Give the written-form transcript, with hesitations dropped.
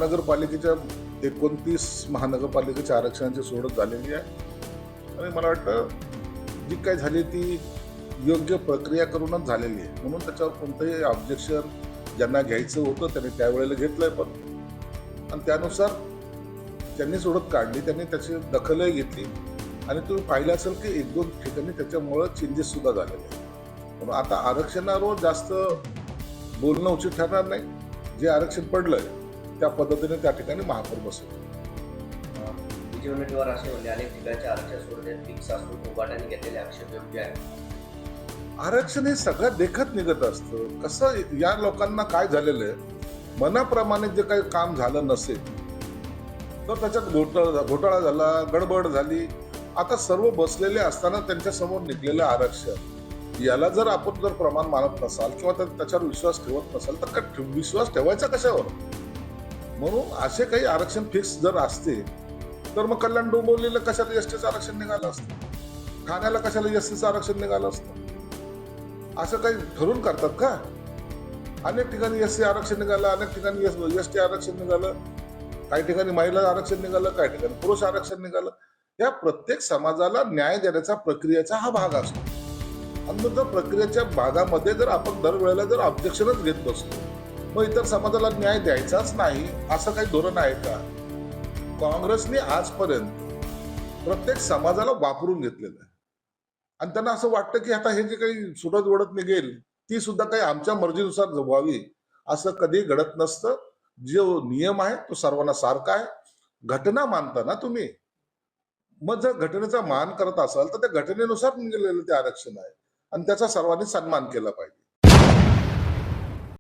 महानगरपालिकेच्या 29 महानगरपालिकेच्या आरक्षणाची सोडत झालेली आहे आणि मला वाटतं जी काही झाली ती योग्य प्रक्रिया करूनच झालेली आहे, म्हणून त्याच्यावर कोणतंही ऑब्जेक्शन ज्यांना घ्यायचं होतं त्यांनी त्यावेळेला घेतलंय पण, आणि त्यानुसार ज्यांनी सोडत काढली त्यांनी त्याची दखलही घेतली आणि तुम्ही पाहिलं असेल की 1-2 ठिकाणी त्याच्यामुळं चेंजेस सुद्धा झालेले आहेत. म्हणून आता आरक्षणावर जास्त बोलणं उचित ठरणार नाही. जे आरक्षण पडलंय त्या पद्धतीने त्या ठिकाणी महापौर बसेल. बीजेपी उमेदवार असे म्हणले अनेक ठिकाणचे आरक्षण सोडण्यात फिक्स असून उभाटाने घेतलेले आक्षेप योग्य आहे. आरक्षण हे सगळं देखत निघत असतं. कसं या लोकांना काय झालेलं आहे, मनाप्रमाणे जे काही काम झालं नसेल तर त्याच्यात घोटाळा झाला, गडबड झाली. आता सर्व बसलेले असताना त्यांच्या समोर निघलेलं आरक्षण याला जर आपण जर प्रमाण मानत नसाल किंवा त्याच्यावर विश्वास ठेवत नसाल तर विश्वास ठेवायचा कशावर? म्हणून असे काही आरक्षण फिक्स जर असते तर मग कल्याण डोंबिवलीला कशाला एसटीचं आरक्षण निघालं असतं, ठाण्याला कशाला एसटीचं आरक्षण निघालं असतं? असं काही ठरवून करतात का? अनेक ठिकाणी एससी आरक्षण निघालं, अनेक ठिकाणी एसटी आरक्षण निघालं, काही ठिकाणी महिला आरक्षण निघालं, काही ठिकाणी पुरुष आरक्षण निघालं. या प्रत्येक समाजाला न्याय देण्याचा प्रक्रियेचा हा भाग असतो. आणि जर प्रक्रियेच्या भागामध्ये जर आपण दरवेळेला जर ऑब्जेक्शनच घेत बसतो मग इतर समाजाला न्याय द्यायचाच नाही असं काही धोरण आहे का? काँग्रेसने आजपर्यंत प्रत्येक समाजाला वापरून घेतलेलं आहे आणि त्यांना असं वाटतं की आता हे जे काही सुटत ओढत निघेल ती सुद्धा काही आमच्या मर्जीनुसार व्हावी, असं कधी घडत नसतं. जो नियम आहे तो सर्वांना सारखा आहे. घटना मानता ना तुम्ही, मग जर घटनेचा मान करत असाल तर त्या घटनेनुसार निघालेलं ते आरक्षण आहे आणि त्याचा सर्वांनी सन्मान केला पाहिजे.